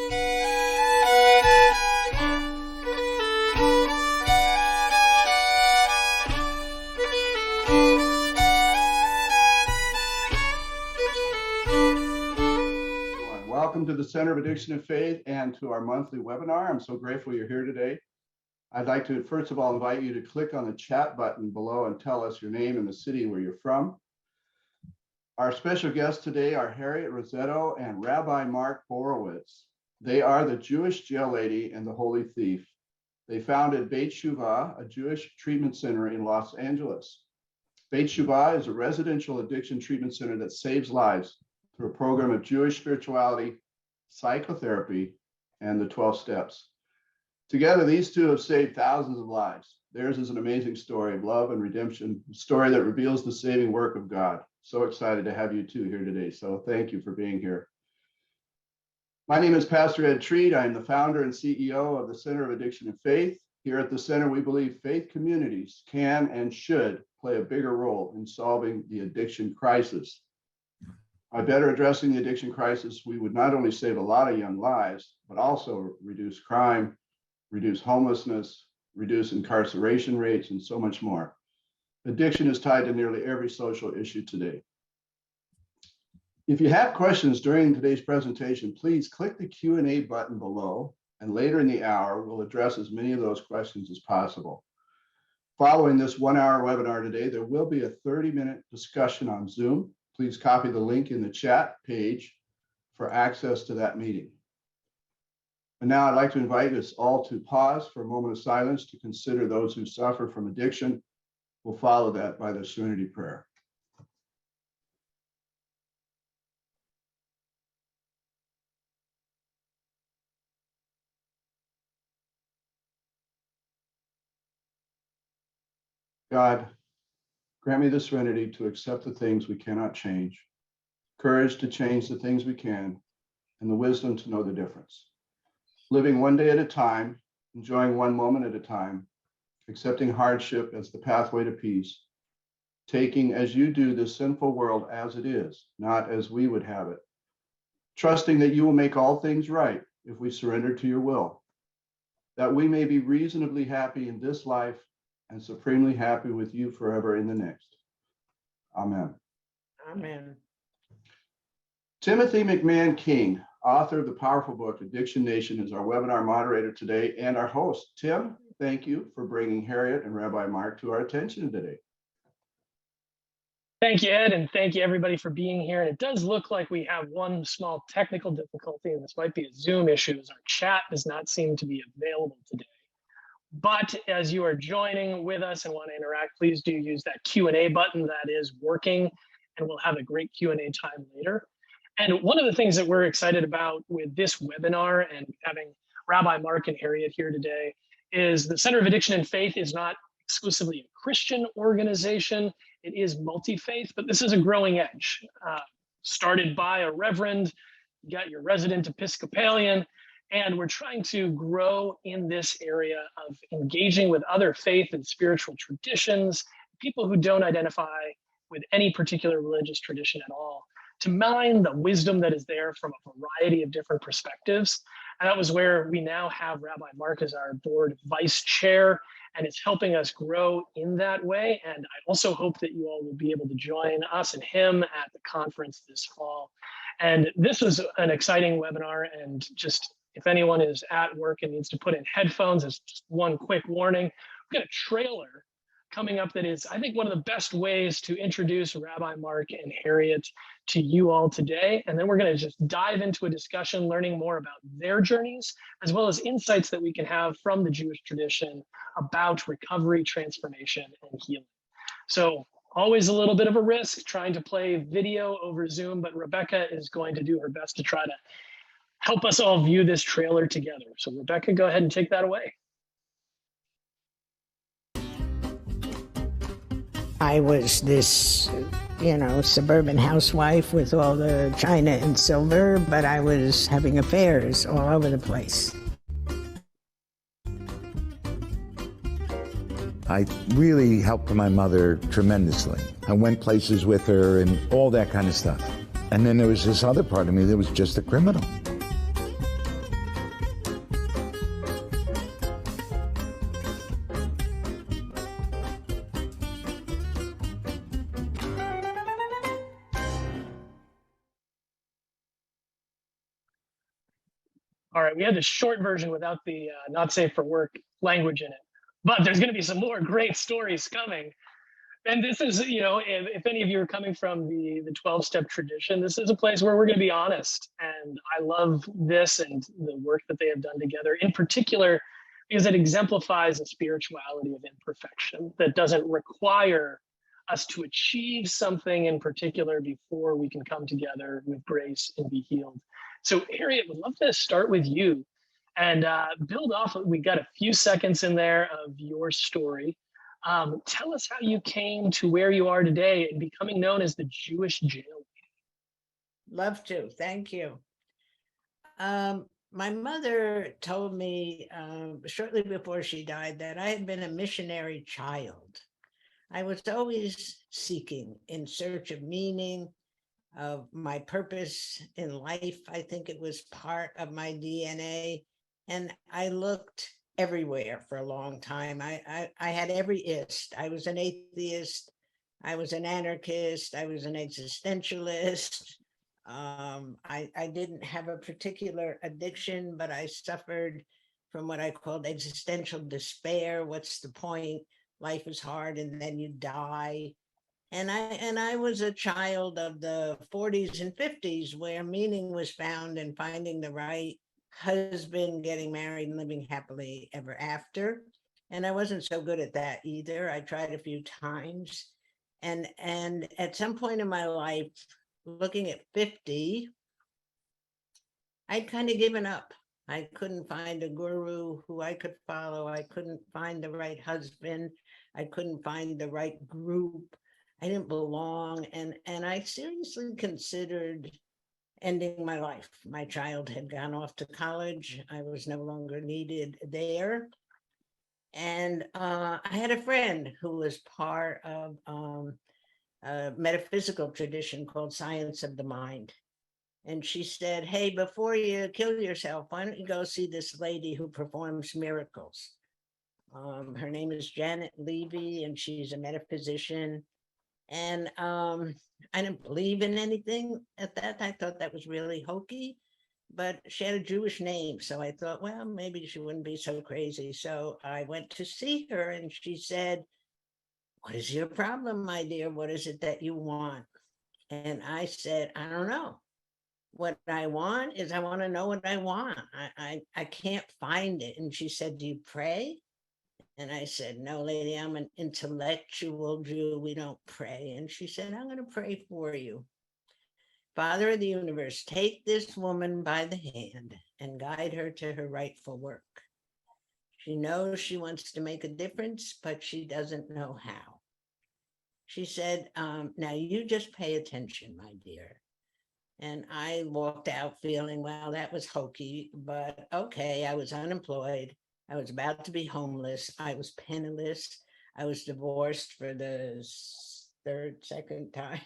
Welcome to the Center of Addiction and Faith and to our monthly webinar. I'm so grateful you're here today. I'd like to first of all invite you to click on the chat button below and tell us your name and the city where you're from. Our special guests today are Harriet, Rossetto, and Rabbi Mark Borovitz. They are the Jewish jail lady and the holy thief. They founded Beit T'Shuvah, a Jewish treatment center in Los Angeles. Beit T'Shuvah is a residential addiction treatment center that saves lives through a program of Jewish spirituality, psychotherapy, and the 12 steps. Together, these two have saved thousands of lives. Theirs is an amazing story of love and redemption, a story that reveals the saving work of God. So excited to have you two here today. So thank you for being here. My name is Pastor Ed Treat. I am the founder and CEO of the Center of Addiction and Faith. Here at the center, we believe faith communities can and should play a bigger role in solving the addiction crisis. By better addressing the addiction crisis, we would not only save a lot of young lives, but also reduce crime, reduce homelessness, reduce incarceration rates, and so much more. Addiction is tied to nearly every social issue today. If you have questions during today's presentation, please click the Q&A button below, and later in the hour, we'll address as many of those questions as possible. Following this 1-hour webinar today, there will be a 30-minute discussion on Zoom. Please copy the link in the chat page for access to that meeting. And now I'd like to invite us all to pause for a moment of silence to consider those who suffer from addiction. We'll follow that by the Serenity Prayer. God, grant me the serenity to accept the things we cannot change, courage to change the things we can, and the wisdom to know the difference. Living one day at a time, enjoying one moment at a time, accepting hardship as the pathway to peace, taking as you do this sinful world as it is, not as we would have it, trusting that you will make all things right if we surrender to your will, that we may be reasonably happy in this life and supremely happy with you forever in the next. Amen. Amen. Timothy McMahon King, author of the powerful book, Addiction Nation, is our webinar moderator today and our host. Tim, thank you for bringing Harriet and Rabbi Mark to our attention today. Thank you, Ed, and thank you everybody for being here. And it does look like we have one small technical difficulty, and this might be a Zoom issue, as our chat does not seem to be available today. But as you are joining with us and want to interact, please do use that Q&A button that is working, and we'll have a great Q&A time later. And one of the things that we're excited about with this webinar and having Rabbi Mark and Harriet here today is the Center of Addiction and Faith is not exclusively a Christian organization. It is multi-faith, but this is a growing edge. Started by a reverend, you got your resident Episcopalian, and we're trying to grow in this area of engaging with other faith and spiritual traditions, people who don't identify with any particular religious tradition at all, to mine the wisdom that is there from a variety of different perspectives. And that was where we now have Rabbi Mark as our board vice chair, and it's helping us grow in that way. And I also hope that you all will be able to join us and him at the conference this fall. And this was an exciting webinar, and just if anyone is at work and needs to put in headphones, as just one quick warning, we've got a trailer coming up that is, I think, one of the best ways to introduce Rabbi Mark and Harriet to you all today. And then we're going to just dive into a discussion, learning more about their journeys, as well as insights that we can have from the Jewish tradition about recovery, transformation, and healing. So always a little bit of a risk trying to play video over Zoom, but Rebecca is going to do her best to try to help us all view this trailer together. So Rebecca, go ahead and take that away. I was this, suburban housewife with all the china and silver, but I was having affairs all over the place. I really helped my mother tremendously. I went places with her and all that kind of stuff. And then there was this other part of me that was just a criminal. All right, we had the short version without the not safe for work language in it, but there's going to be some more great stories coming. And this is, if any of you are coming from the 12-step tradition, this is a place where we're going to be honest. And I love this and the work that they have done together, in particular, because it exemplifies a spirituality of imperfection that doesn't require us to achieve something in particular before we can come together with grace and be healed. So Harriet, would love to start with you and build off. We got a few seconds in there of your story. Tell us how you came to where you are today and becoming known as the Jewish jail lady. Love to. Thank you. My mother told me shortly before she died that I had been a missionary child. I was always seeking, in search of meaning, of my purpose in life. I think it was part of my DNA. And I looked everywhere for a long time. I had every ist. I was an atheist. I was an anarchist. I was an existentialist. I didn't have a particular addiction, but I suffered from what I called existential despair. What's the point? Life is hard and then you die. And I was a child of the 40s and 50s where meaning was found in finding the right husband, getting married and living happily ever after. And I wasn't so good at that either. I tried a few times. And at some point in my life, looking at 50, I'd kind of given up. I couldn't find a guru who I could follow. I couldn't find the right husband. I couldn't find the right group. I didn't belong. And I seriously considered ending my life. My child had gone off to college. I was no longer needed there. And I had a friend who was part of a metaphysical tradition called Science of the Mind. And she said, hey, before you kill yourself, why don't you go see this lady who performs miracles? Her name is Janet Levy, and she's a metaphysician. And I didn't believe in anything at that. I thought that was really hokey, but she had a Jewish name. So I thought, well, maybe she wouldn't be so crazy. So I went to see her and she said, what is your problem, my dear? What is it that you want? And I said, I don't know. What I want is I want to know what I want. I can't find it. And she said, do you pray? And I said, no, lady, I'm an intellectual Jew. We don't pray. And she said, I'm going to pray for you. Father of the universe, take this woman by the hand and guide her to her rightful work. She knows she wants to make a difference, but she doesn't know how. She said, now you just pay attention, my dear. And I walked out feeling, well, that was hokey, but okay, I was unemployed. I was about to be homeless. I was penniless. I was divorced for the second time.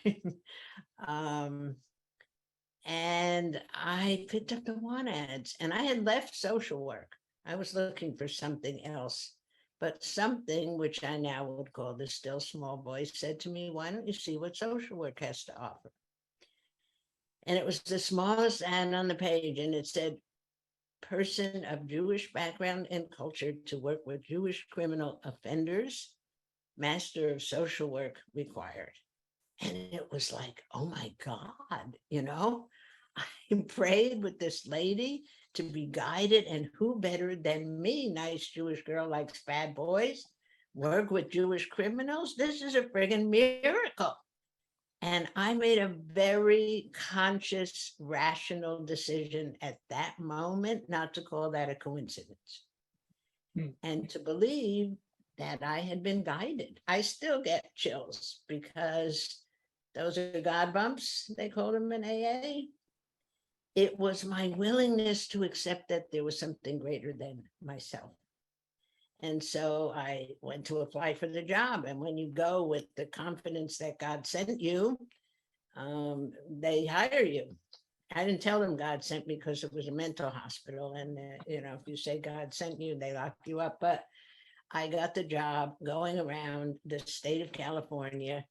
And I picked up the want ads and I had left social work. I was looking for something else, but something which I now would call the still small voice said to me, why don't you see what social work has to offer? And it was the smallest ad on the page, and it said, person of Jewish background and culture to work with Jewish criminal offenders, master of social work required. And it was like, oh my God, I prayed with this lady to be guided, and who better than me, nice Jewish girl likes bad boys, work with Jewish criminals? This is a friggin' miracle. And I made a very conscious, rational decision at that moment not to call that a coincidence and to believe that I had been guided. I still get chills because those are God bumps, they call them in AA. It was my willingness to accept that there was something greater than myself. And so I went to apply for the job. And when you go with the confidence that God sent you, they hire you. I didn't tell them God sent me because it was a mental hospital. And, if you say God sent you, they lock you up. But I got the job going around the state of California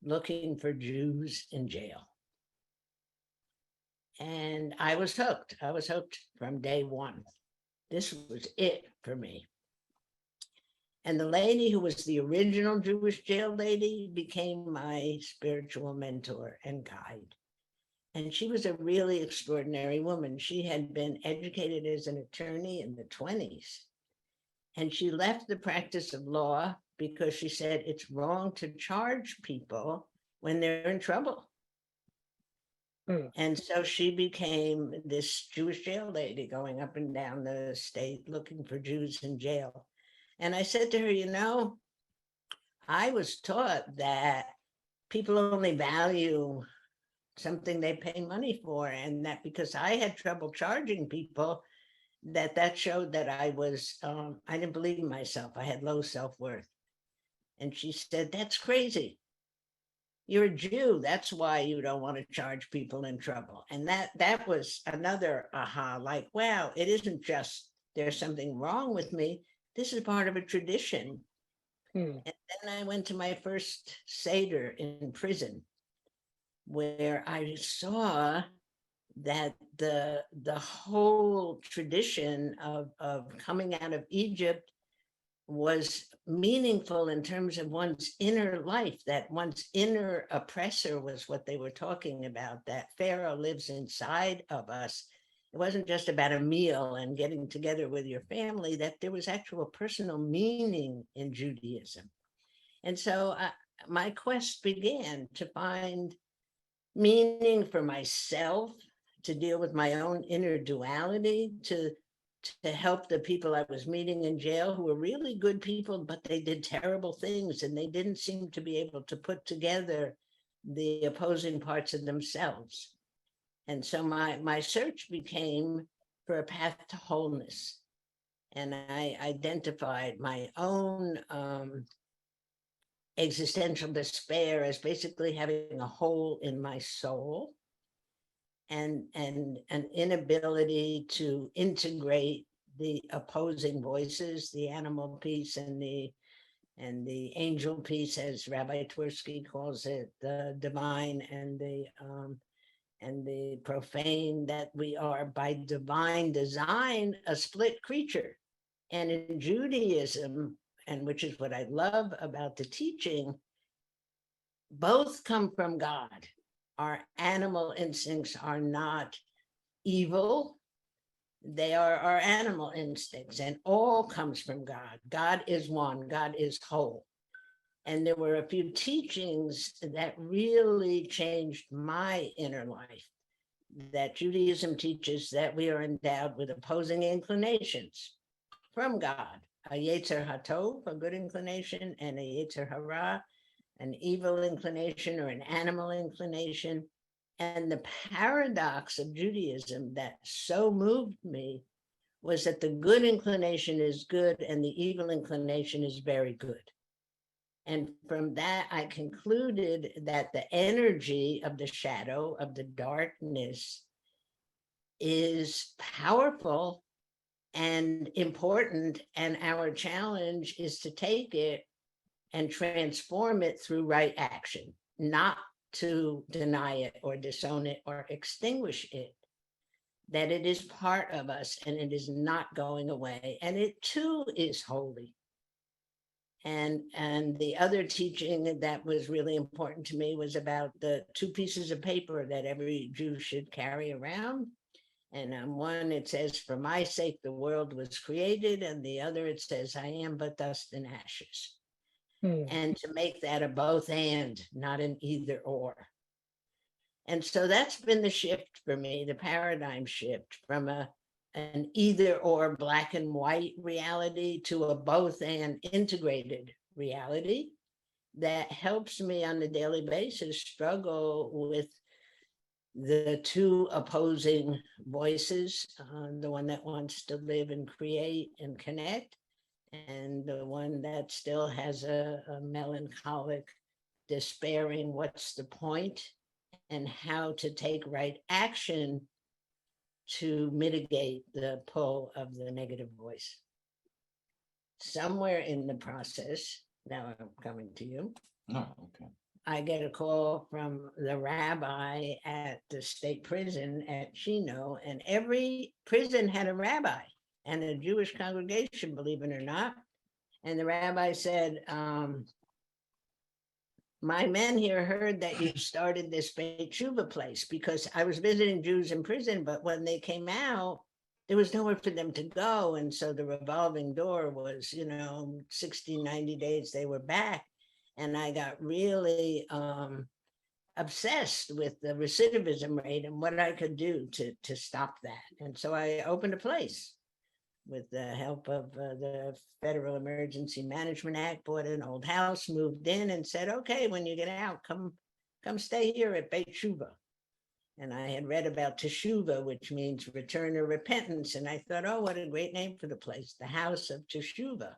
looking for Jews in jail. And I was hooked. I was hooked from day one. This was it for me. And the lady who was the original Jewish jail lady became my spiritual mentor and guide. And she was a really extraordinary woman. She had been educated as an attorney in the 20s. And she left the practice of law because she said it's wrong to charge people when they're in trouble. And so she became this Jewish jail lady going up and down the state looking for Jews in jail. And I said to her, you know, I was taught that people only value something they pay money for, and that because I had trouble charging people, that showed that I was, I didn't believe in myself. I had low self-worth. And she said, that's crazy. You're a Jew. That's why you don't want to charge people in trouble. And that was another aha, like, wow, it isn't just there's something wrong with me. This is part of a tradition. And then I went to my first Seder in prison, where I saw that the whole tradition of coming out of Egypt was meaningful in terms of one's inner life, that one's inner oppressor was what they were talking about, that Pharaoh lives inside of us. It wasn't just about a meal and getting together with your family, that there was actual personal meaning in Judaism. And so my quest began to find meaning for myself, to deal with my own inner duality, to help the people I was meeting in jail who were really good people, but they did terrible things and they didn't seem to be able to put together the opposing parts of themselves. And so my search became for a path to wholeness. And I identified my own existential despair as basically having a hole in my soul and an inability to integrate the opposing voices, the animal piece and the angel piece, as Rabbi Twersky calls it, the divine and the profane, that we are by divine design a split creature. And in Judaism, and which is what I love about the teaching, both come from God. Our animal instincts are not evil. They are our animal instincts, and all comes from God. God is one, God is whole. And there were a few teachings that really changed my inner life, that Judaism teaches that we are endowed with opposing inclinations from God, a Yetzer HaTov, a good inclination, and a Yetzer Hara, an evil inclination or an animal inclination. And the paradox of Judaism that so moved me was that the good inclination is good and the evil inclination is very good. And from that, I concluded that the energy of the shadow, of the darkness, is powerful and important. And our challenge is to take it and transform it through right action, not to deny it or disown it or extinguish it, that it is part of us and it is not going away. And it too is holy. And the other teaching that was really important to me was about the two pieces of paper that every Jew should carry around. And on one, it says, for my sake, the world was created. And the other, it says, I am but dust and ashes. And to make that a both and, not an either or. And so that's been the shift for me, the paradigm shift from an either or black and white reality to a both and integrated reality that helps me on a daily basis struggle with the two opposing voices, the one that wants to live and create and connect, and the one that still has a melancholic, despairing, what's the point, and how to take right action to mitigate the pull of the negative voice. Somewhere in the process, now I'm coming to you. Oh, okay. I get a call from the rabbi at the state prison at Chino, and every prison had a rabbi and a Jewish congregation, believe it or not. And the rabbi said, my men here heard that you started this Beit T'Shuvah place, because I was visiting Jews in prison, but when they came out, there was nowhere for them to go. And so the revolving door was, 60, 90 days, they were back. And I got really obsessed with the recidivism rate and what I could do to stop that. And so I opened a place with the help of the Federal Emergency Management Act, bought an old house, moved in, and said, okay, when you get out, come stay here at Beit T'Shuvah. And I had read about T'Shuvah, which means return or repentance. And I thought, oh, what a great name for the place, the House of T'Shuvah.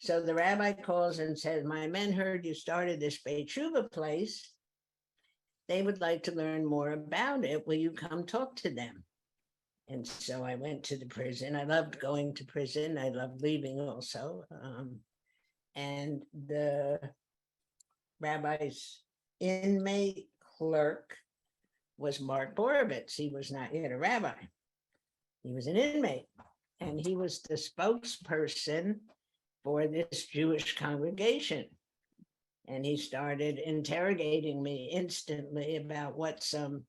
So the rabbi calls and says, my men heard you started this Beit T'Shuvah place. They would like to learn more about it. Will you come talk to them? And so I went to the prison. I loved going to prison. I loved leaving also. And the rabbi's inmate clerk was Mark Borovitz. He was not yet a rabbi. He was an inmate. And he was the spokesperson for this Jewish congregation. And he started interrogating me instantly about what some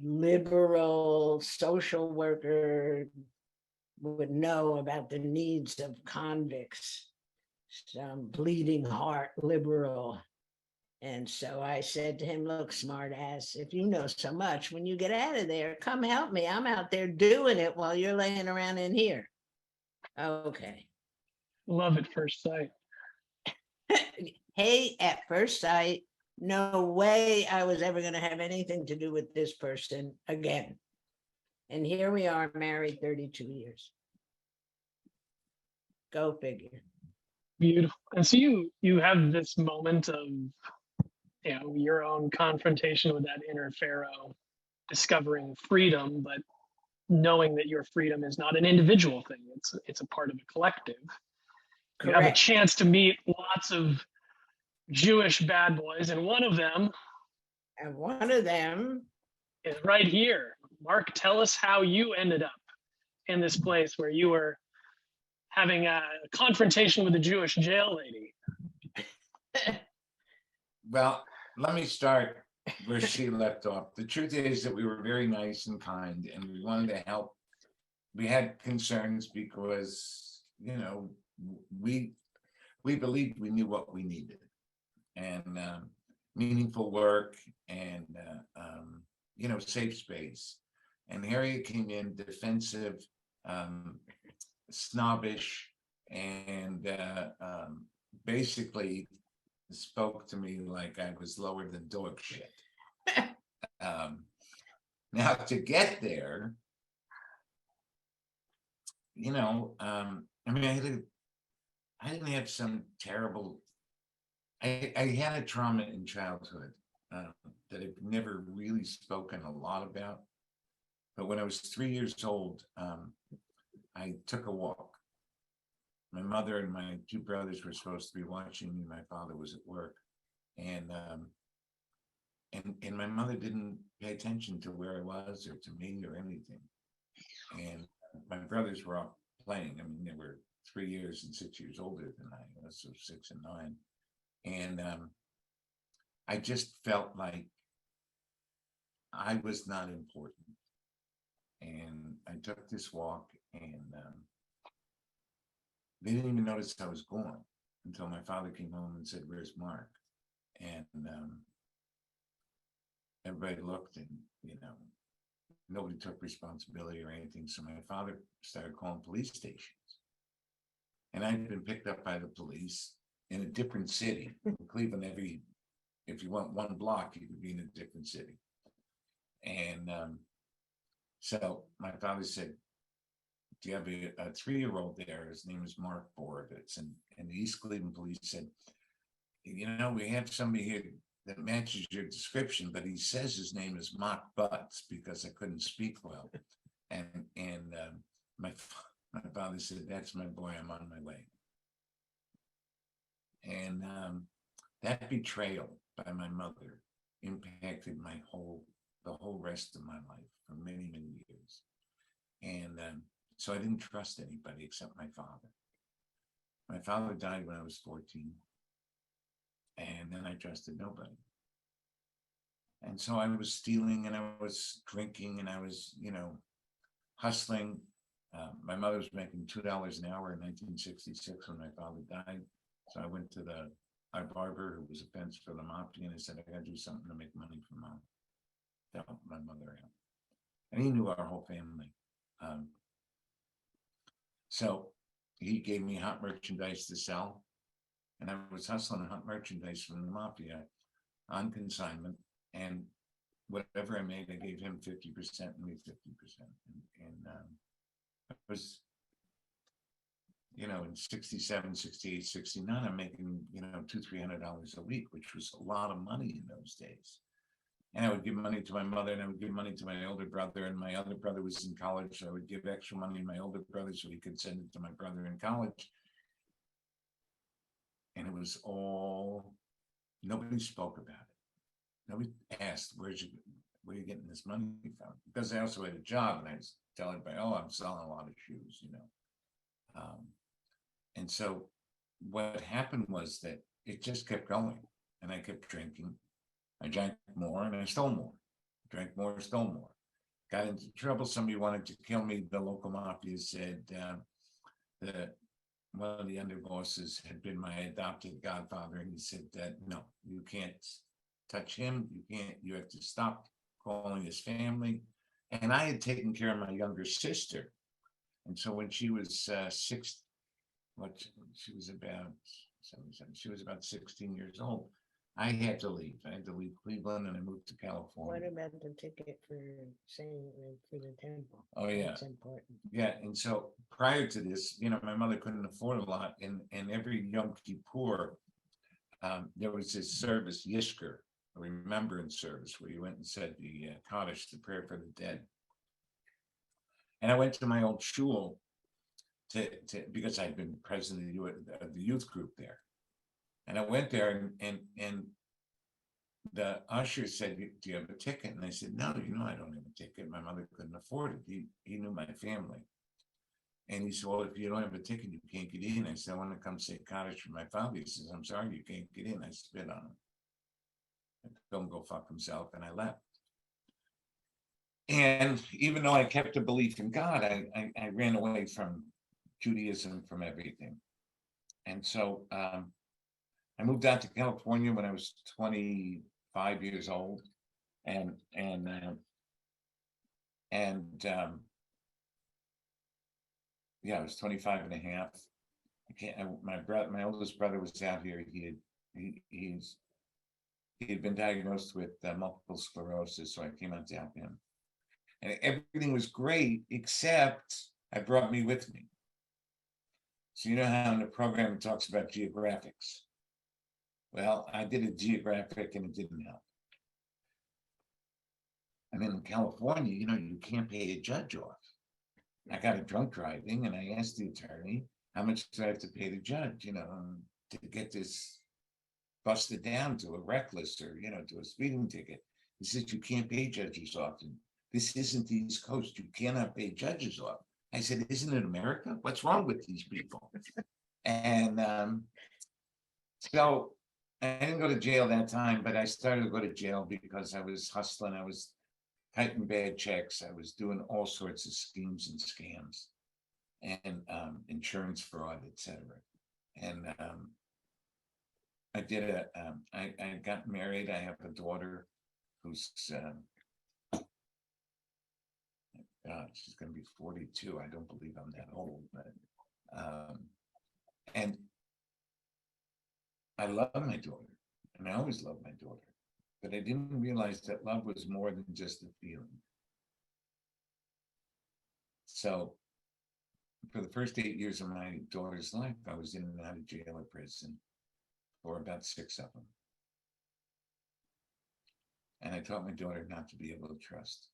liberal social worker would know about the needs of convicts, some bleeding heart liberal. And so I said to him, look, smart ass, if you know so much, when you get out of there, come help me. I'm out there doing it while you're laying around in here. Okay. Love at first sight. Hey, at first sight, no way I was ever going to have anything to do with this person again. And here we are, married 32 years. Go figure. Beautiful. And so you have this moment of, your own confrontation with that inner Pharaoh, discovering freedom, but knowing that your freedom is not an individual thing. It's a part of a collective. You have a chance to meet lots of Jewish bad boys, and one of them is right here. Mark, tell us how you ended up in this place where you were having a confrontation with a Jewish jail lady. Well, let me start where she left off. The truth is that we were very nice and kind, and we wanted to help. We had concerns because, we believed we knew what we needed, and meaningful work and, safe space. And Harriet came in defensive, snobbish, and basically spoke to me like I was lower than dog shit. Now to get there, I didn't have some terrible, I had a trauma in childhood that I've never really spoken a lot about. But when I was 3 years old, I took a walk. My mother and my two brothers were supposed to be watching me. My father was at work, and my mother didn't pay attention to where I was or to me or anything. And my brothers were off playing. I mean, they were 3 years and 6 years older than I was, so 6 and 9. And I just felt like I was not important. And I took this walk, and they didn't even notice I was gone until my father came home and said, "Where's Mark?" And everybody looked, and nobody took responsibility or anything. So my father started calling police stations, and I'd been picked up by the police in a different city. In Cleveland, if you went one block, you could be in a different city. And so my father said, "Do you have a 3-year-old there? His name is Mark Borovitz." And the East Cleveland police said, "We have somebody here that matches your description, but he says his name is Mock Butts," because I couldn't speak well. And my father said, "That's my boy, I'm on my way." And that betrayal by my mother impacted the whole rest of my life for many, many years. And so I didn't trust anybody except my father. My father died when I was 14. And then I trusted nobody. And so I was stealing and I was drinking and I was, hustling. My mother was making $2 an hour in 1966 when my father died. So I went to our barber, who was a fence for the mafia, and I said, I gotta do something to make money for mom, to help my mother out. And he knew our whole family. So he gave me hot merchandise to sell. And I was hustling hot merchandise from the mafia on consignment. And whatever I made, I gave him 50% and me 50%. And it was, in 67, 68, 69, I'm making, $200-300 a week, which was a lot of money in those days. And I would give money to my mother and I would give money to my older brother, and my other brother was in college. So I would give extra money to my older brother so he could send it to my brother in college. And it was all, nobody spoke about it. Nobody asked, where are you getting this money from? Because I also had a job and I was telling everybody, oh, I'm selling a lot of shoes, And so what happened was that it just kept going and I kept drinking. I drank more and I stole more. Drank more, stole more. Got into trouble. Somebody wanted to kill me. The local mafia said that one of the underbosses had been my adopted godfather, and he said that no, you can't touch him. You have to stop calling his family. And I had taken care of my younger sister. And so when she was she was about 77, she was about 16 years old. I had to leave. I had to leave Cleveland and I moved to California. What about the ticket for the temple? Oh, yeah. That's important. Yeah. And so prior to this, my mother couldn't afford a lot. And every Yom Kippur, there was this service, Yishker, a remembrance service, where you went and said the Kaddish, the prayer for the dead. And I went to my old shul because I'd been president of the youth group there. And I went there and the usher said, do you have a ticket? And I said, no, I don't have a ticket. My mother couldn't afford it. He knew my family. And he said, well, if you don't have a ticket, you can't get in. I said, I want to come say Kaddish for my father. He says, I'm sorry, you can't get in. I spit on him. I told him to go fuck himself, and I left. And even though I kept a belief in God, I ran away from Judaism, from everything. And so I moved out to California when I was 25 years old, and yeah, I was 25 and a half. My oldest brother was out here. He had been diagnosed with multiple sclerosis, so I came out to help him. And everything was great, except I brought me with me. So you know how in the program it talks about geographics? Well, I did a geographic and it didn't help. And then in California, you can't pay a judge off. I got a drunk driving and I asked the attorney, how much do I have to pay the judge, to get this busted down to a reckless or, to a speeding ticket. He said, you can't pay judges off. And this isn't the East Coast. You cannot pay judges off. I said, isn't it America? What's wrong with these people? And so I didn't go to jail that time, but I started to go to jail because I was hustling. I was cutting bad checks. I was doing all sorts of schemes and scams and insurance fraud, etc. And I did I got married. I have a daughter who's she's going to be 42. I don't believe I'm that old, but and I love my daughter, and I always loved my daughter, but I didn't realize that love was more than just a feeling. So for the first 8 years of my daughter's life, I was in and out of jail or prison for about 6 of them. And I taught my daughter not to be able to trust.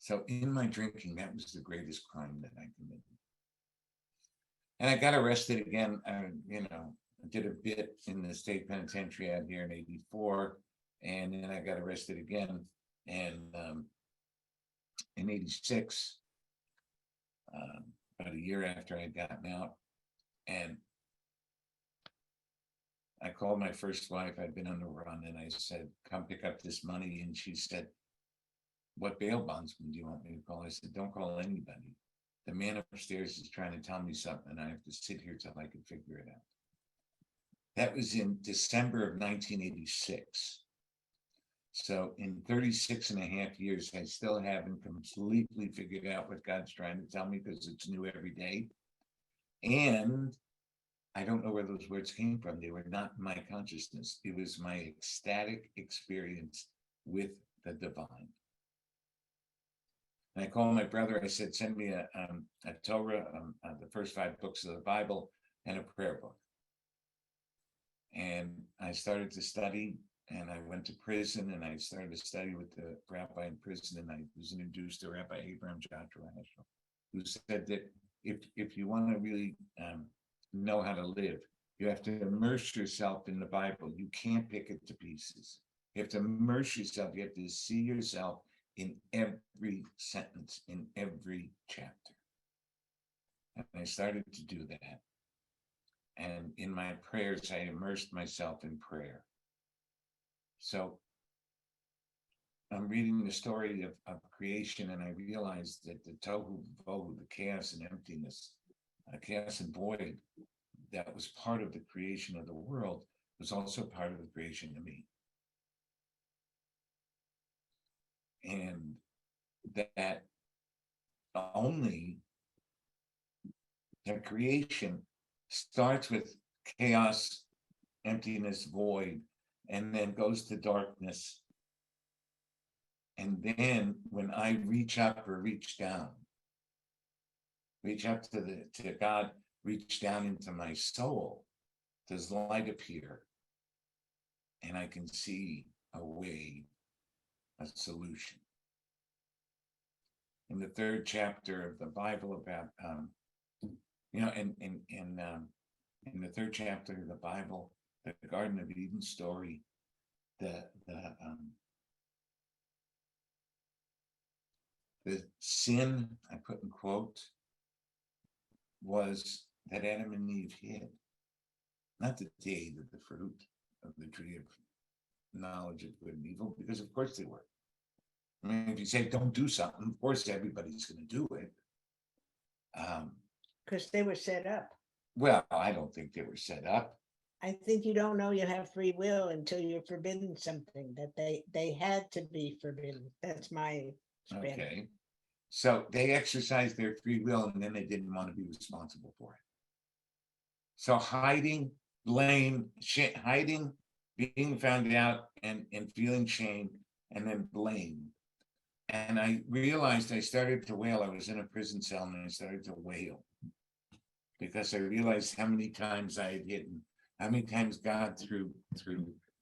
So in my drinking, that was the greatest crime that I committed. And I got arrested again, did a bit in the state penitentiary out here in '84, and then I got arrested again, and in '86, about a year after I'd gotten out, and I called my first wife. I'd been on the run, and I said, "Come pick up this money." And she said, "What bail bondsman do you want me to call?" I said, "Don't call anybody. The man upstairs is trying to tell me something, and I have to sit here till I can figure it out." That was in December of 1986. So in 36 and a half years, I still haven't completely figured out what God's trying to tell me, because it's new every day. And I don't know where those words came from. They were not my consciousness. It was my ecstatic experience with the divine. And I called my brother. I said, "Send me a Torah, the first 5 books of the Bible, and a prayer book." And I started to study, and I went to prison, and I started to study with the rabbi in prison, and I was introduced to Rabbi Abraham Joshua, who said that if you want to really know how to live, you have to immerse yourself in the Bible. You can't pick it to pieces. You have to immerse yourself. You have to see yourself in every sentence, in every chapter. And I started to do that. And in my prayers, I immersed myself in prayer. So I'm reading the story of creation, and I realized that the tohu vohu, the chaos and emptiness, chaos and void, that was part of the creation of the world, was also part of the creation of me. And that only the creation starts with chaos, emptiness, void, and then goes to darkness. And then when I reach up or reach down, reach up to God, reach down into my soul, does light appear, and I can see a way, a solution. In the 3rd chapter of the Bible about, in the 3rd chapter of the Bible, the Garden of Eden story, the sin, I put in quote, was that Adam and Eve hid. Not that they ate of the fruit of the tree of knowledge of good and evil, because of course they were. I mean, if you say don't do something, of course everybody's going to do it. Because they were set up. Well, I don't think they were set up. I think you don't know you have free will until you're forbidden something, that they had to be forbidden. That's my spin. Okay. So they exercised their free will, and then they didn't want to be responsible for it. So hiding, blame, hiding, being found out, and feeling shame, and then blame. And I realized I started to wail. I was in a prison cell, and I started to wail, because I realized how many times I had hidden, how many times God, through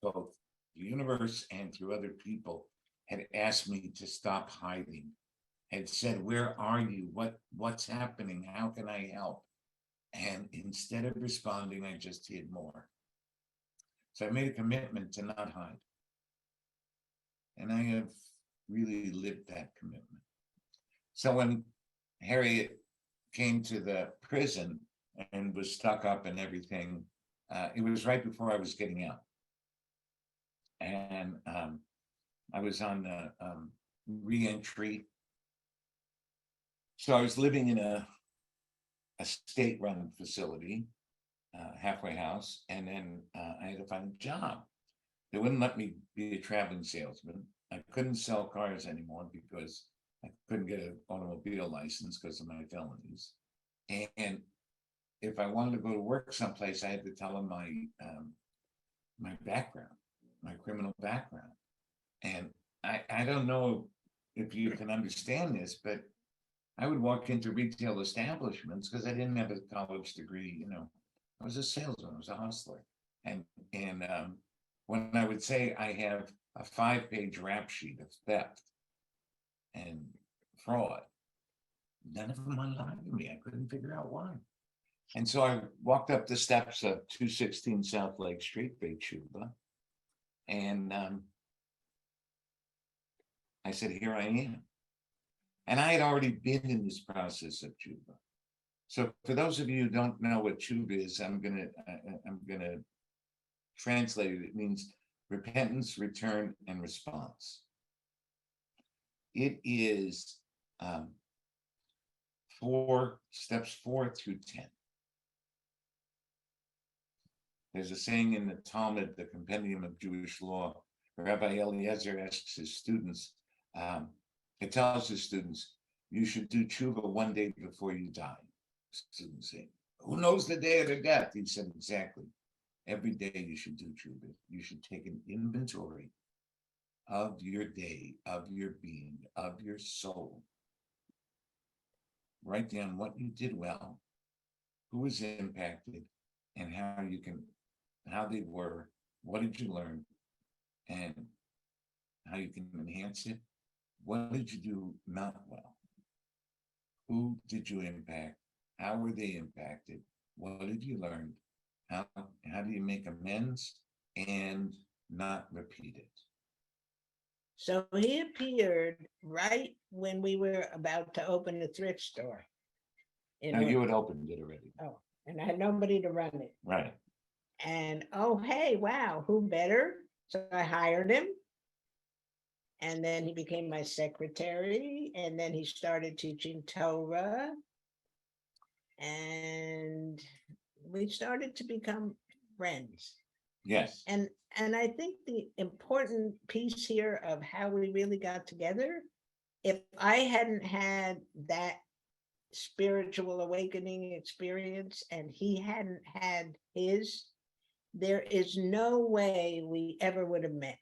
both the universe and through other people, had asked me to stop hiding, had said, "Where are you? What's happening? How can I help?" And instead of responding, I just hid more. So I made a commitment to not hide. And I have really lived that commitment. So when Harriet came to the prison and was stuck up and everything, it was right before I was getting out. And I was on the re-entry. So I was living in a state-run facility, halfway house, and then I had to find a job. They wouldn't let me be a traveling salesman. I couldn't sell cars anymore because I couldn't get an automobile license because of my felonies. And if I wanted to go to work someplace, I had to tell them my background, my criminal background. And I don't know if you can understand this, but I would walk into retail establishments because I didn't have a college degree. I was a salesman, I was a hustler. And when I would say I have a 5-page rap sheet of theft and fraud, none of them would lie to me. I couldn't figure out why. And so I walked up the steps of 216 South Lake Street, Beit T'Shuvah, and I said, here I am. And I had already been in this process of tshuva. So for those of you who don't know what tshuva is, I'm gonna translate it. It means repentance, return, and response. It is 4 steps 4 through 10. There's a saying in the Talmud, the Compendium of Jewish Law, Rabbi Eliezer asks his students, it tells his students, you should do tshuva one day before you die. Students say, who knows the day of their death? He said, exactly. Every day you should do tshuva. You should take an inventory of your day, of your being, of your soul. Write down what you did well, who was impacted, and how they were, what did you learn, and how you can enhance it. What did you do not well? Who did you impact? How were they impacted? What did you learn? How do you make amends and not repeat it? So he appeared right when we were about to open a thrift store. Now you had opened it already. Oh, and I had nobody to run it. Right. And oh, hey, wow, who better? So I hired him. And then he became my secretary. And then he started teaching Torah. And we started to become friends. Yes. And I think the important piece here of how we really got together, if I hadn't had that spiritual awakening experience and he hadn't had his, there is no way we ever would have met.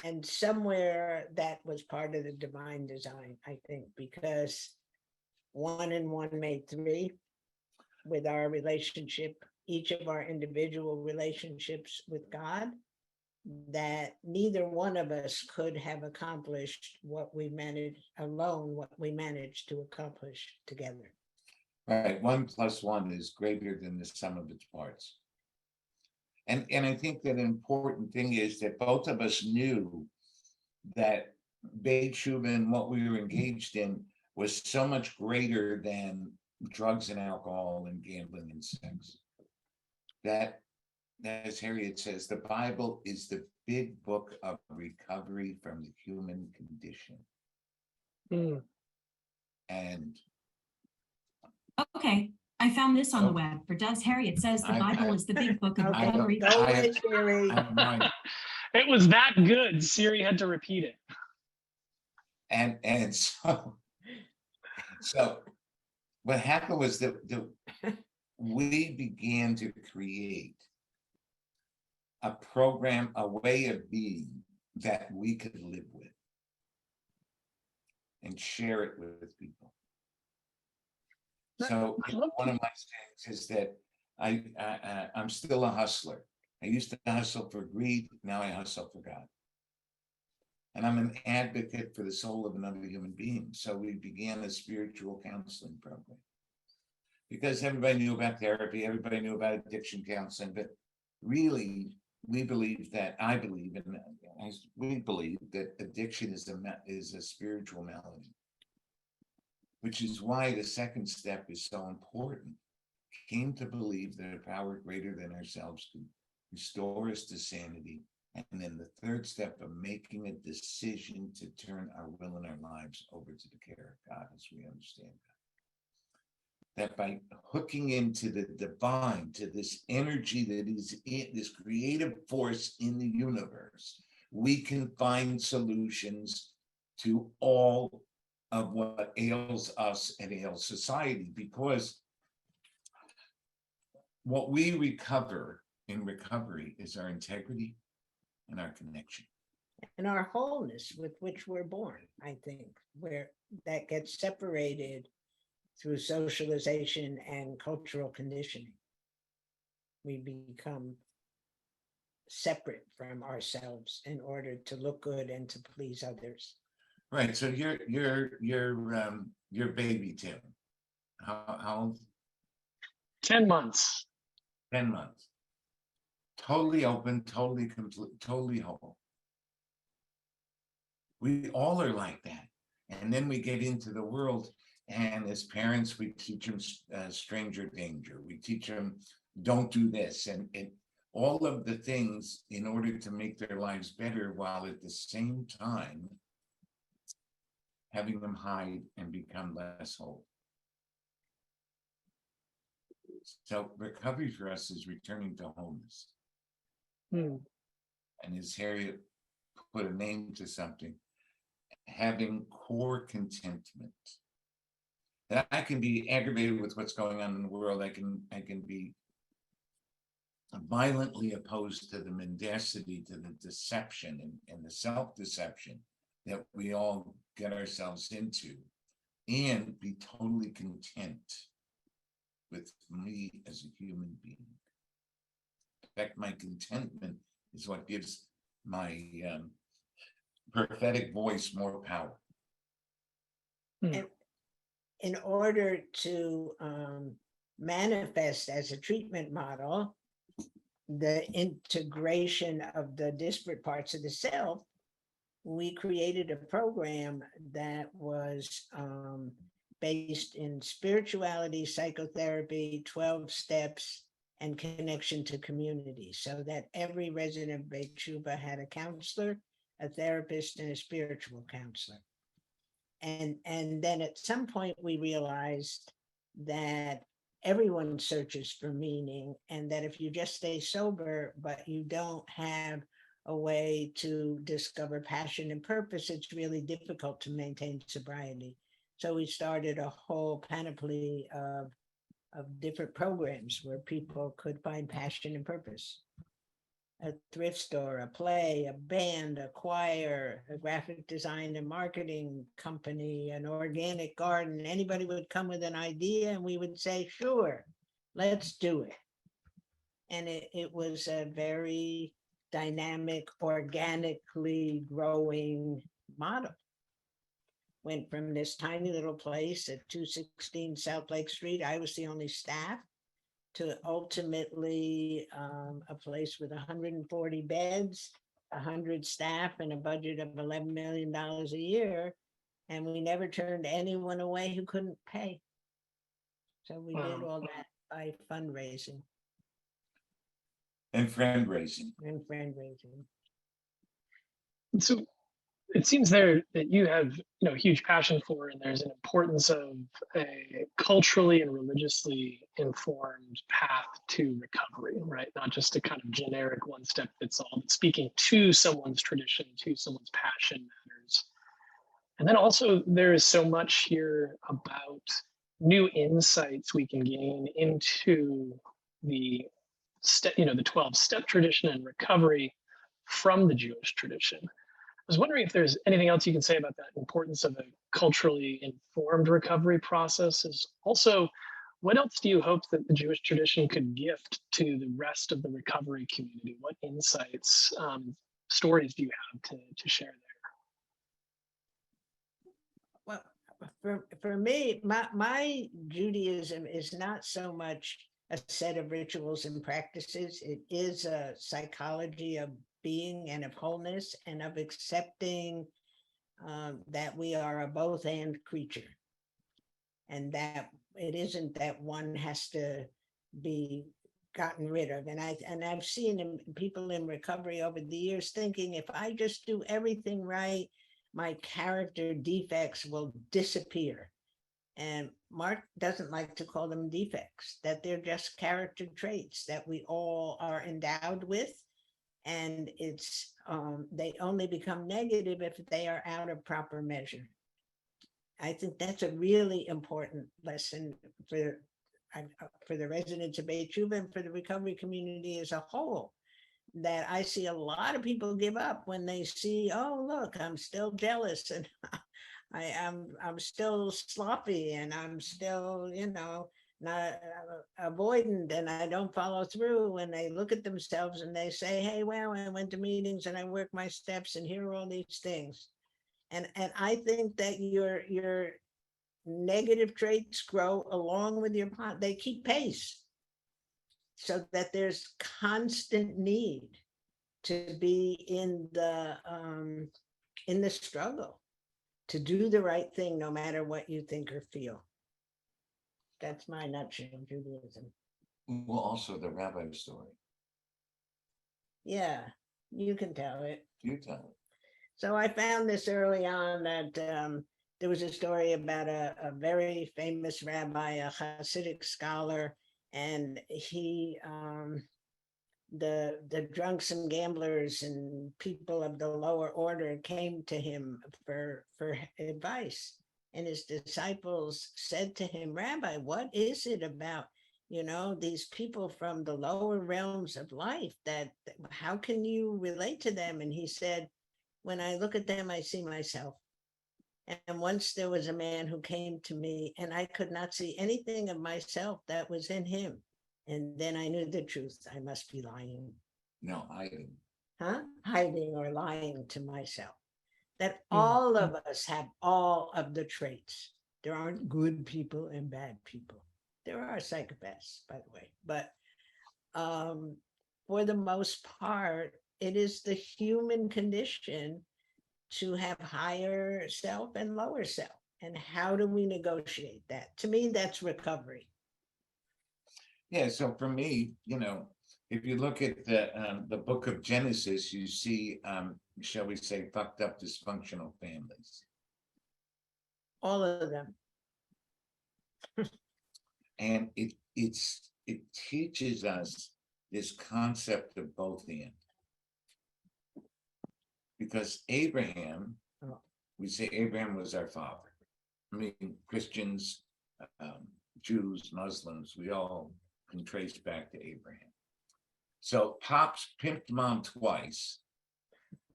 And somewhere that was part of the divine design, I think, because 1 and 1 made 3 with our relationship, each of our individual relationships with God, that neither one of us could have accomplished what we managed alone, what we managed to accomplish together. Right. 1 + 1 is greater than the sum of its parts. And I think that an important thing is that both of us knew that Beit T'Shuvah and what we were engaged in was so much greater than drugs and alcohol and gambling and sex. That, as Harriet says, the Bible is the big book of recovery from the human condition. And okay, I found this on the web. For Does Harriet says the Bible is the big book of recovery. Go with Siri. It was that good. Siri had to repeat it. And so what happened was that we began to create a program, a way of being that we could live with and share it with people. So one of my things is that I'm still a hustler. I used to hustle for greed, now I hustle for God. And I'm an advocate for the soul of another human being. So we began a spiritual counseling program. Because everybody knew about therapy, everybody knew about addiction counseling, but really, we believe that, we believe that addiction is a spiritual malady. Which is why the second step is so important. Came to believe that a power greater than ourselves could restore us to sanity. And then the third step of making a decision to turn our will and our lives over to the care of God as we understand that by hooking into the divine, to this energy that is in this creative force in the universe, we can find solutions to all of what ails us and ails society, because what we recover in recovery is our integrity and our connection. And our wholeness with which we're born, I think, where that gets separated through socialization and cultural conditioning. We become separate from ourselves in order to look good and to please others. Right. So you're baby Tim. how old? 10 months. 10 months. Totally open, totally complete, totally whole. We all are like that. And then we get into the world, and as parents, we teach them stranger danger. We teach them, don't do this. And all of the things in order to make their lives better, while at the same time having them hide and become less whole. So recovery for us is returning to wholeness. Hmm. And as Harriet put a name to something, having core contentment. That I can be aggravated with what's going on in the world. I can be violently opposed to the mendacity, to the deception and the self-deception that we all get ourselves into, and be totally content with me as a human being. In fact, my contentment is what gives my prophetic voice more power. And in order to manifest as a treatment model the integration of the disparate parts of the self, we created a program that was based in spirituality, psychotherapy, 12 steps, and connection to community, so that every resident of Beit T'Shuvah had a counselor, a therapist, and a spiritual counselor. And then at some point we realized that everyone searches for meaning, and that if you just stay sober, but you don't have a way to discover passion and purpose, it's really difficult to maintain sobriety. So we started a whole panoply of different programs where people could find passion and purpose. A thrift store, a play, a band, a choir, a graphic design and marketing company, an organic garden. Anybody would come with an idea and we would say, sure, let's do it. And it was a very dynamic, organically growing model. Went from this tiny little place at 216 South Lake Street, I was the only staff, to ultimately a place with 140 beds, 100 staff, and a budget of $11 million a year. And we never turned anyone away who couldn't pay. So we did all that by fundraising. And friend raising. So it seems there that you have, huge passion for, and there's an importance of a culturally and religiously informed path to recovery, right? Not just a kind of generic one step fits all, but speaking to someone's tradition, to someone's passion matters. And then also there is so much here about new insights we can gain into the step, the 12-step tradition and recovery from the Jewish tradition. I was wondering if there's anything else you can say about that importance of a culturally informed recovery process. Is also, what else do you hope that the Jewish tradition could gift to the rest of the recovery community? What insights, stories do you have to share there? Well, for me, my Judaism is not so much a set of rituals and practices. It is a psychology of being and of wholeness, and of accepting that we are a both and creature, and that it isn't that one has to be gotten rid of. And I've seen people in recovery over the years thinking, if I just do everything right, my character defects will disappear. And Mark doesn't like to call them defects, that they're just character traits that we all are endowed with. And it's they only become negative if they are out of proper measure. I think that's a really important lesson for the residents of Beit T'Shuvah and for the recovery community as a whole, that I see a lot of people give up when they see, oh, look, I'm still jealous, and I'm still sloppy, and I'm still, not avoidant, and I don't follow through. When they look at themselves and they say, hey, well, I went to meetings and I worked my steps, and here are all these things. And I think that your negative traits grow along with your, they keep pace. So that there's constant need to be in the struggle, to do the right thing, no matter what you think or feel. That's my nutshell of Judaism. Well, also the rabbi story. Yeah, you can tell it. You tell it. So I found this early on that there was a story about a very famous rabbi, a Hasidic scholar, and he, the drunks and gamblers and people of the lower order came to him for advice. And his disciples said to him, Rabbi, what is it about, these people from the lower realms of life, that how can you relate to them? And he said, when I look at them, I see myself. And once there was a man who came to me and I could not see anything of myself that was in him. And then I knew the truth. I must be lying. No, hiding. Hiding or lying to myself. That all of us have all of the traits. There aren't good people and bad people. There are psychopaths, by the way. But for the most part, it is the human condition to have higher self and lower self. And how do we negotiate that? To me, that's recovery. Yeah, so for me, if you look at the book of Genesis, you see, shall we say, fucked up dysfunctional families. All of them. And it teaches us this concept of both and. Because Abraham, we say Abraham was our father. I mean, Christians, Jews, Muslims, we all can trace back to Abraham. So Pops pimped mom twice,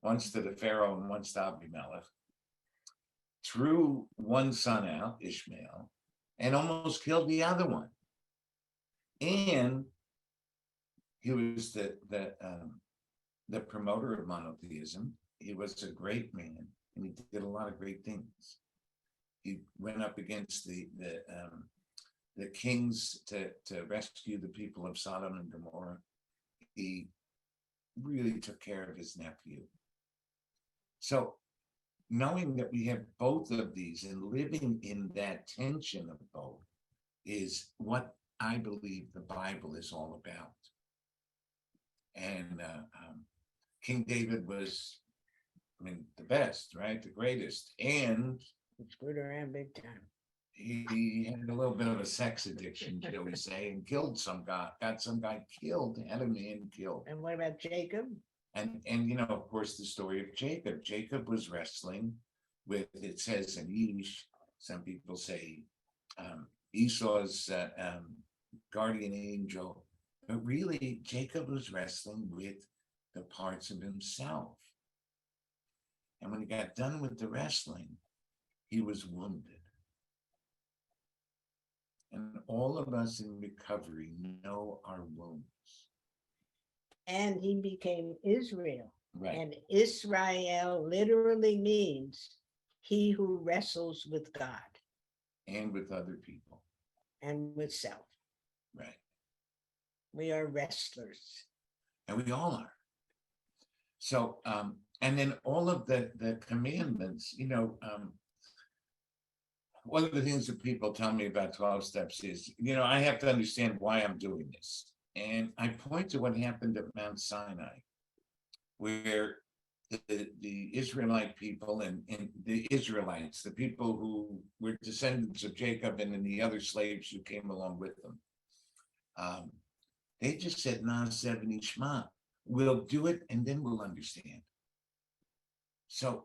once to the Pharaoh and once to Abimelech, threw one son out, Ishmael, and almost killed the other one. And he was the promoter of monotheism. He was a great man, and he did a lot of great things. He went up against the kings to rescue the people of Sodom and Gomorrah. He really took care of his nephew. So knowing that we have both of these and living in that tension of both is what I believe the Bible is all about. And King David was, the best, right? The greatest. And screwed around big time. He had a little bit of a sex addiction, shall we say, and killed some guy, got some guy killed, had a man killed. And what about Jacob? And of course, the story of Jacob. Jacob was wrestling with, it says an Ish, some people say Esau's guardian angel, but really Jacob was wrestling with the parts of himself. And when he got done with the wrestling, he was wounded. And all of us in recovery know our wounds. And he became Israel. Right. And Israel literally means he who wrestles with God. And with other people. And with self. Right. We are wrestlers. And we all are. So, and then all of the commandments, one of the things that people tell me about 12 steps is, I have to understand why I'm doing this. And I point to what happened at Mount Sinai, where the Israelite people and the Israelites, the people who were descendants of Jacob and then the other slaves who came along with them, they just said, Nah, 70 Shema. We'll do it and then we'll understand. So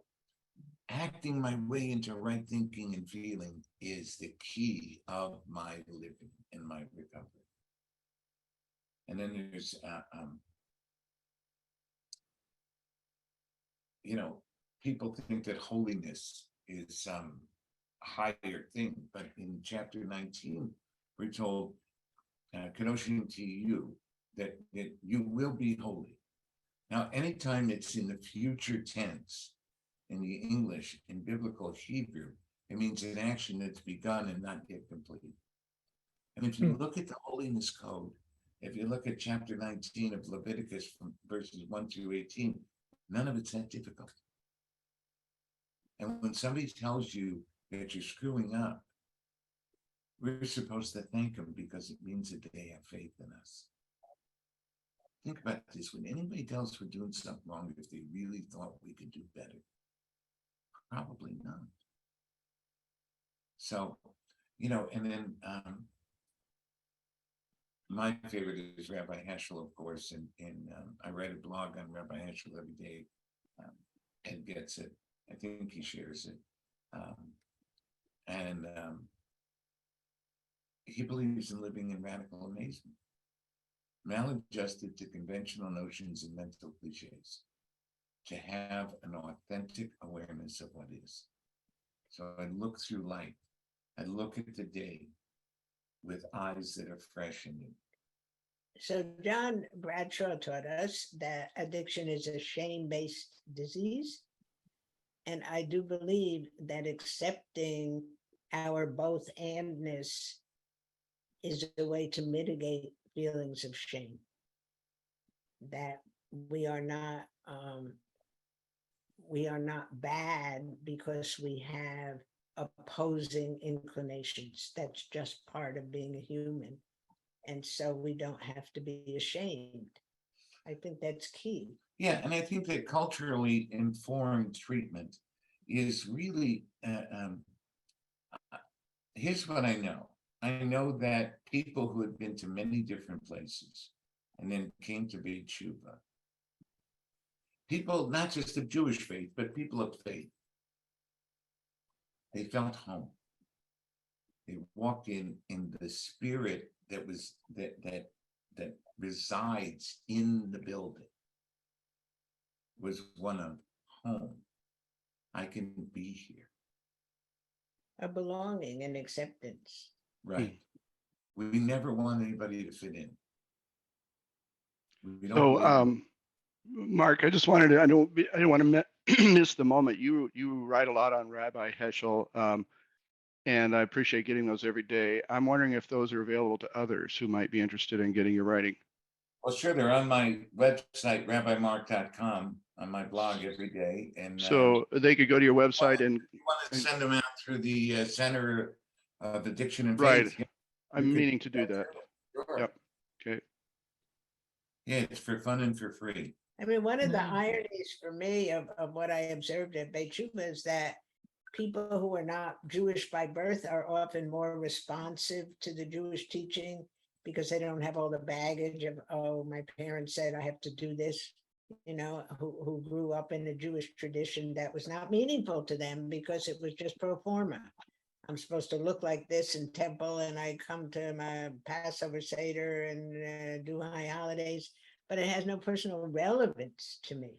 acting my way into right thinking and feeling is the key of my living and my recovery. And then there's, people think that holiness is some higher thing, but in chapter 19, we're told, Kedoshim to you, that you will be holy. Now, anytime it's in the future tense, in the English, in biblical Hebrew, It means an action that's begun and not yet complete. And if you look at the holiness code, if you look at chapter 19 of Leviticus from verses 1 through 18, none of it's that difficult. And when somebody tells you that you're screwing up, we're supposed to thank them because it means that they have faith in us. Think about this. When anybody tells us we're doing something wrong, if they really thought we could do better, probably not. So, you know, and then my favorite is Rabbi Heschel, of course, and I write a blog on Rabbi Heschel every day. Ed gets it. I think he shares it. He believes in living in radical amazement, maladjusted to conventional notions and mental cliches, to have an authentic awareness of what is. So I look through life. I look at the day with eyes that are fresh and new. So John Bradshaw taught us that addiction is a shame-based disease. And I do believe that accepting our both andness is a way to mitigate feelings of shame. That we are not bad because we have opposing inclinations. That's just part of being a human. And so we don't have to be ashamed. I think that's key. Yeah, and I think that culturally informed treatment is really, here's what I know. I know that people who had been to many different places and then came to Beit T'Shuvah, people not just of Jewish faith, but people of faith, they felt home. They walked in the spirit that was that resides in the building was one of home. I can be here. A belonging and acceptance. Right. We never want anybody to fit in. We don't So, Mark, I just wanted to, I didn't want to miss the moment. You write a lot on Rabbi Heschel, and I appreciate getting those every day. I'm wondering if those are available to others who might be interested in getting your writing. Well, sure, they're on my website, rabbimark.com, on my blog every day. And so they could go to your website and you want to send them out through the Center of Addiction and right. Faith. I'm meaning to do that. Sure. Yep. Okay. Yeah, it's for fun and for free. I mean, one of the ironies for me of what I observed at Beit T'Shuvah is that people who are not Jewish by birth are often more responsive to the Jewish teaching because they don't have all the baggage of, oh, my parents said I have to do this, you know, who grew up in a Jewish tradition that was not meaningful to them because it was just pro forma. I'm supposed to look like this in temple and I come to my Passover Seder and do high holidays, but it has no personal relevance to me.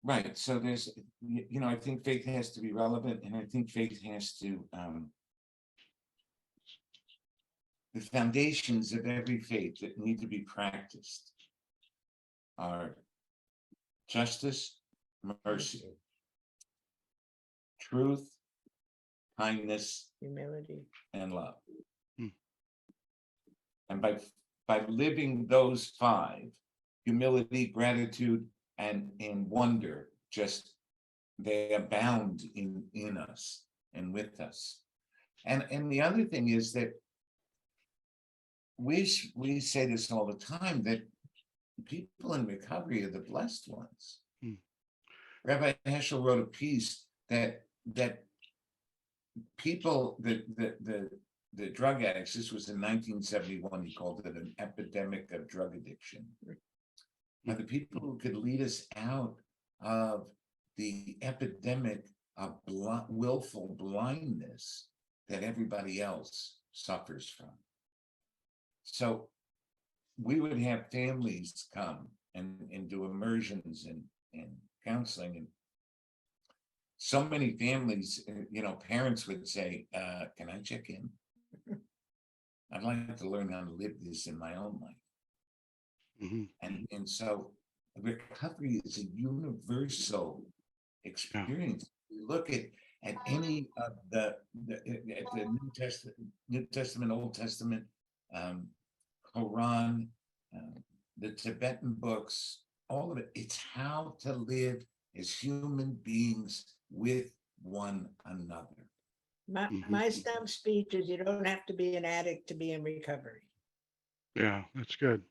Right. So there's, you know, I think faith has to be relevant, and I think faith has to, the foundations of every faith that need to be practiced are justice, mercy, truth, kindness, Humility, and love. Hmm. And by living those five, humility, gratitude, and wonder, just they abound in us and with us. And the other thing is that we say this all the time, that people in recovery are the blessed ones. Hmm. Rabbi Heschel wrote a piece that people, the drug addicts, this was in 1971, he called it an epidemic of drug addiction. Now, the people who could lead us out of the epidemic of willful blindness that everybody else suffers from. So we would have families come and do immersions and counseling, and so many families, you know, parents would say, can I check in? I'd like to learn how to live this in my own life. Mm-hmm. And so recovery is a universal experience. You look at, at any of at the New Testament, Old Testament, Quran, the Tibetan books, all of it. It's how to live as human beings with one another. My stump speech is you don't have to be an addict to be in recovery. Yeah, that's good.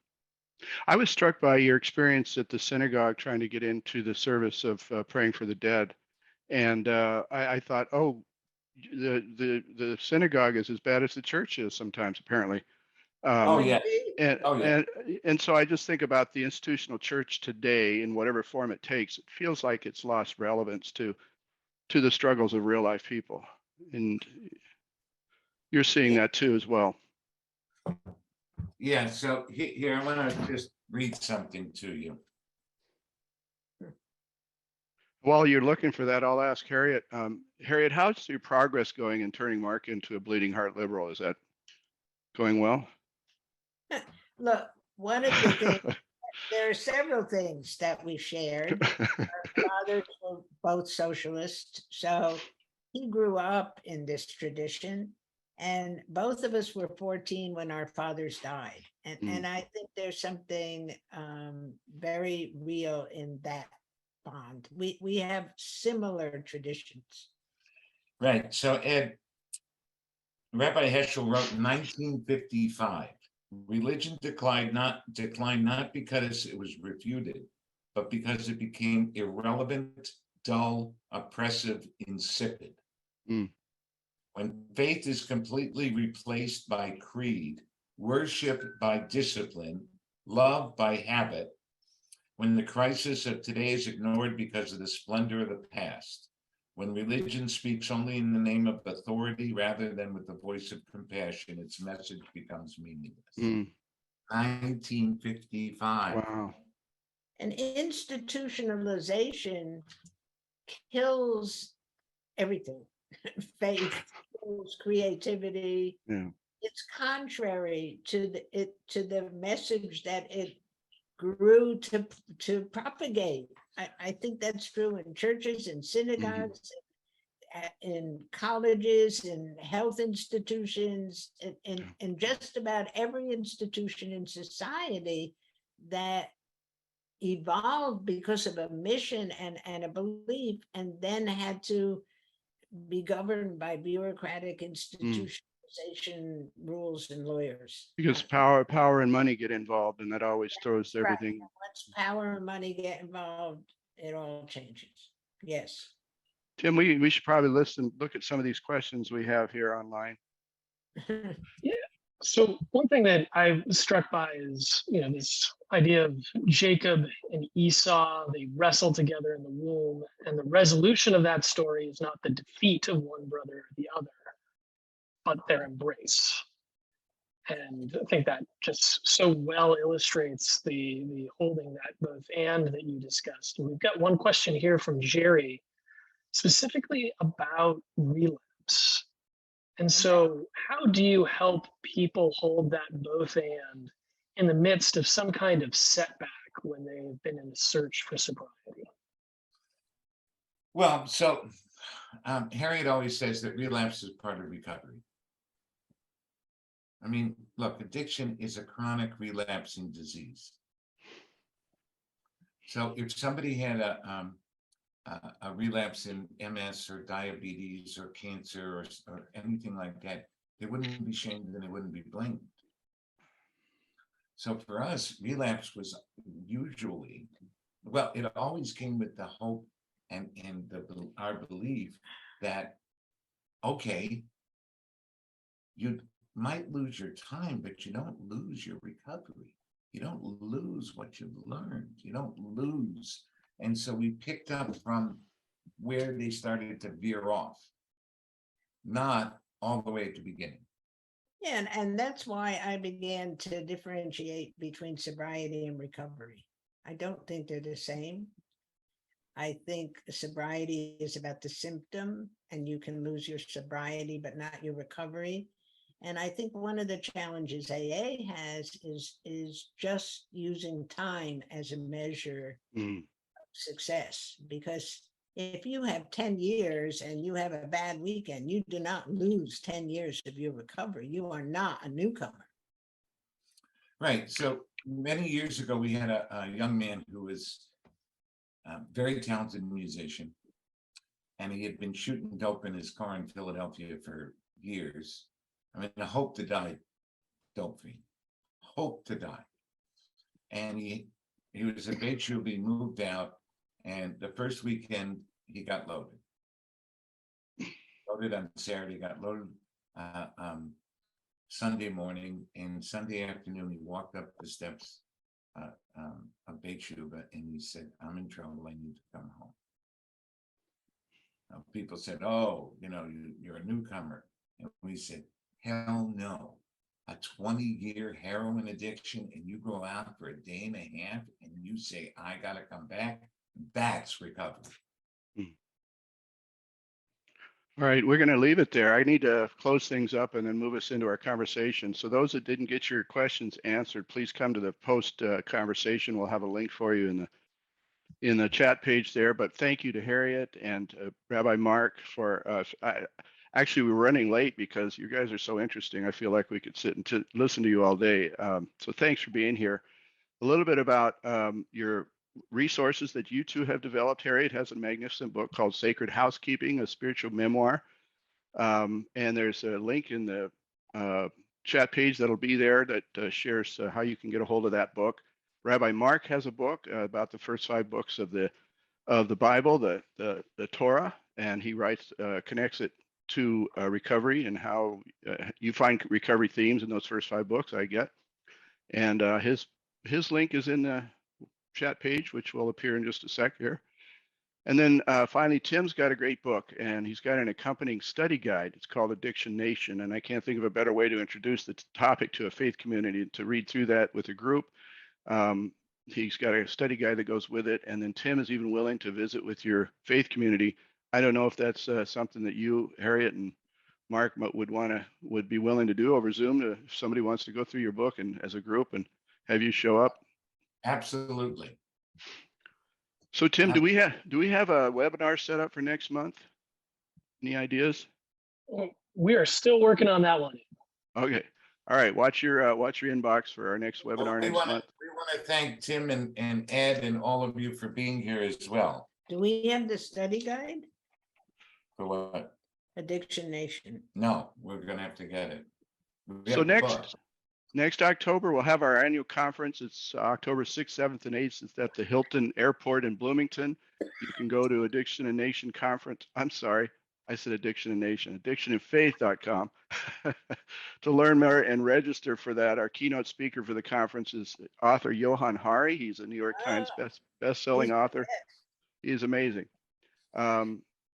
I was struck by your experience at the synagogue trying to get into the service of praying for the dead. And I thought, oh, the synagogue is as bad as the church is sometimes, apparently. Oh yeah. And, Oh yeah. and so I just think about the institutional church today in whatever form it takes. It feels like it's lost relevance to the struggles of real life people. And you're seeing that too as well. Yeah, so here, I want to just read something to you. While you're looking for that, I'll ask Harriet. Harriet, how's your progress going in turning Mark into a bleeding heart liberal? Is that going well? Look, one of the things, there are several things that we shared. Our fathers were both socialists, so he grew up in this tradition. And both of us were 14 when our fathers died. And I think there's something very real in that bond. We have similar traditions. Right. So Ed, Rabbi Heschel wrote in 1955, religion declined not because it was refuted, but because it became irrelevant, dull, oppressive, insipid. When faith is completely replaced by creed, worship by discipline, love by habit, when the crisis of today is ignored because of the splendor of the past, when religion speaks only in the name of authority rather than with the voice of compassion, its message becomes meaningless. 1955. Wow. And institutionalization kills everything. Faith kills creativity. Yeah. It's contrary to the message that it grew to propagate. I think that's true in churches, in synagogues, in colleges, in health institutions, in just about every institution in society that evolved because of a mission and a belief, and then had to be governed by bureaucratic institutionalization rules and lawyers. Because power and money get involved, and that always throws everything. Right. Once power and money get involved, it all changes. Yes. Tim, we should probably look at some of these questions we have here online. Yeah. So one thing that I was struck by is, this idea of Jacob and Esau, they wrestle together in the womb, and the resolution of that story is not the defeat of one brother or the other, but their embrace. And I think that just so well illustrates the holding that both and that you discussed. And we've got one question here from Jerry, specifically about relapse. And so how do you help people hold that both and in the midst of some kind of setback when they've been in a search for sobriety? Well, so Harriet always says that relapse is part of recovery. I mean, look, addiction is a chronic relapsing disease. So if somebody had a relapse in MS or diabetes or cancer or anything like that, they wouldn't be shamed and they wouldn't be blamed. So for us, relapse was usually, well, it always came with the hope and our belief that, okay, you might lose your time, but you don't lose your recovery. You don't lose what you've learned. You don't lose. And so we picked up from where they started to veer off, not all the way at the beginning. Yeah, and that's why I began to differentiate between sobriety and recovery. I don't think they're the same. I think sobriety is about the symptom, and you can lose your sobriety, but not your recovery. And I think one of the challenges AA has is just using time as a measure of success, because If you have 10 years and you have a bad weekend, you do not lose 10 years of your recovery. You are not a newcomer. Right. So many years ago, we had a young man who was a very talented musician, and he had been shooting dope in his car in Philadelphia for years. I mean, a hope to die dope fiend, hope to die. And he was a Beit T'Shuvah, he moved out, and the first weekend he got loaded. Loaded on Saturday, got loaded Sunday morning, and Sunday afternoon he walked up the steps of Beit T'Shuvah and he said, "I'm in trouble, I need to come home." Now, people said, "Oh, you're a newcomer." And we said, "Hell no. A 20-year heroin addiction, and you go out for a day and a half and you say, I gotta come back, that's recovery." All right, we're going to leave it there. I need to close things up and then move us into our conversation. So those that didn't get your questions answered, please come to the post conversation. We'll have a link for you in the chat page there. But thank you to Harriet and Rabbi Mark for actually, we were running late because you guys are so interesting. I feel like we could sit and listen to you all day. So thanks for being here. A little bit about your resources that you two have developed. Harriet has a magnificent book called Sacred Housekeeping, a spiritual memoir. And there's a link in the chat page that'll be there that shares how you can get a hold of that book. Rabbi Mark has a book about the first 5 books of the Bible, the Torah, and he connects it to recovery and how you find recovery themes in those first 5 books. I get, and his link is in the chat page, which will appear in just a sec here. And then finally, Tim's got a great book, and he's got an accompanying study guide. It's called Addiction Nation, and I can't think of a better way to introduce the topic to a faith community to read through that with a group. He's got a study guide that goes with it, and then Tim is even willing to visit with your faith community. I don't know if that's something that you, Harriet, and Mark would be willing to do over Zoom if somebody wants to go through your book and as a group and have you show up. Absolutely. So Tim, do we have a webinar set up for next month? Any ideas? We are still working on that one. Okay. All right. Watch your inbox for our next webinar next month. We want to thank Tim and Ed and all of you for being here as well. Do we have the study guide? For what? Addiction Nation. No, we're going to have to get it. So next October, we'll have our annual conference. It's October 6th, 7th, and 8th. It's at the Hilton Airport in Bloomington. You can go to Addiction and Nation Conference. I'm sorry, I said Addiction and Nation, addictionandfaith.com to learn more and register for that. Our keynote speaker for the conference is author Johann Hari. He's a New York Times best-selling author. He's amazing.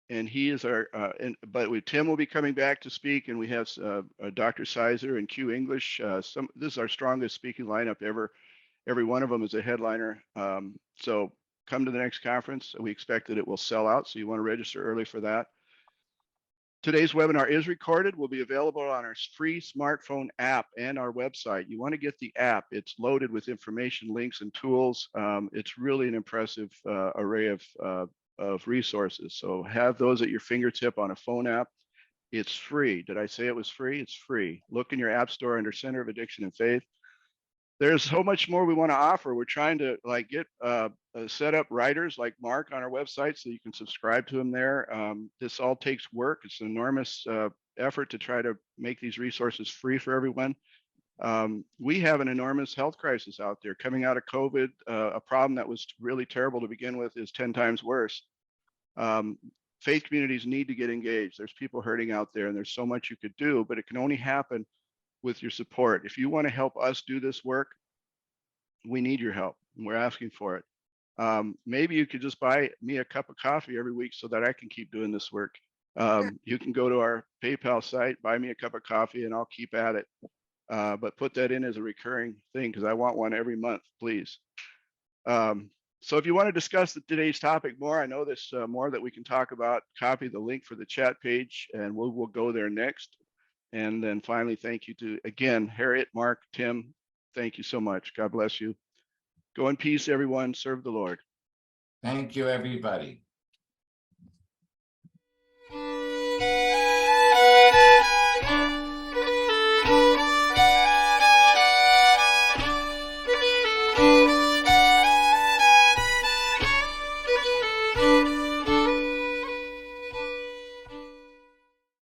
And he is Tim will be coming back to speak, and we have Dr. Sizer and Q English. This is our strongest speaking lineup ever. Every one of them is a headliner. So come to the next conference. We expect that it will sell out, so you want to register early for that. Today's webinar is recorded, will be available on our free smartphone app and our website. You want to get the app. It's loaded with information, links, and tools. It's really an impressive array of resources. So have those at your fingertip on a phone app. It's free. Did I say it was free? It's free. Look in your app store under Center of Addiction and Faith. There's so much more we want to offer. We're trying to get set up writers like Mark on our website so you can subscribe to him there. This all takes work. It's an enormous effort to try to make these resources free for everyone. We have an enormous health crisis out there coming out of COVID. A problem that was really terrible to begin with is 10 times worse. Faith communities need to get engaged. There's people hurting out there, and there's so much you could do, but it can only happen with your support. If you want to help us do this work, we need your help, and we're asking for it. Maybe you could just buy me a cup of coffee every week so that I can keep doing this work. You can go to our PayPal site, buy me a cup of coffee, and I'll keep at it. But put that in as a recurring thing because I want one every month, please. So if you want to discuss today's topic more, I know there's more that we can talk about. Copy the link for the chat page, and we'll go there next. And then finally, thank you to, again, Harriet, Mark, Tim. Thank you so much. God bless you. Go in peace, everyone. Serve the Lord. Thank you, everybody. Bye.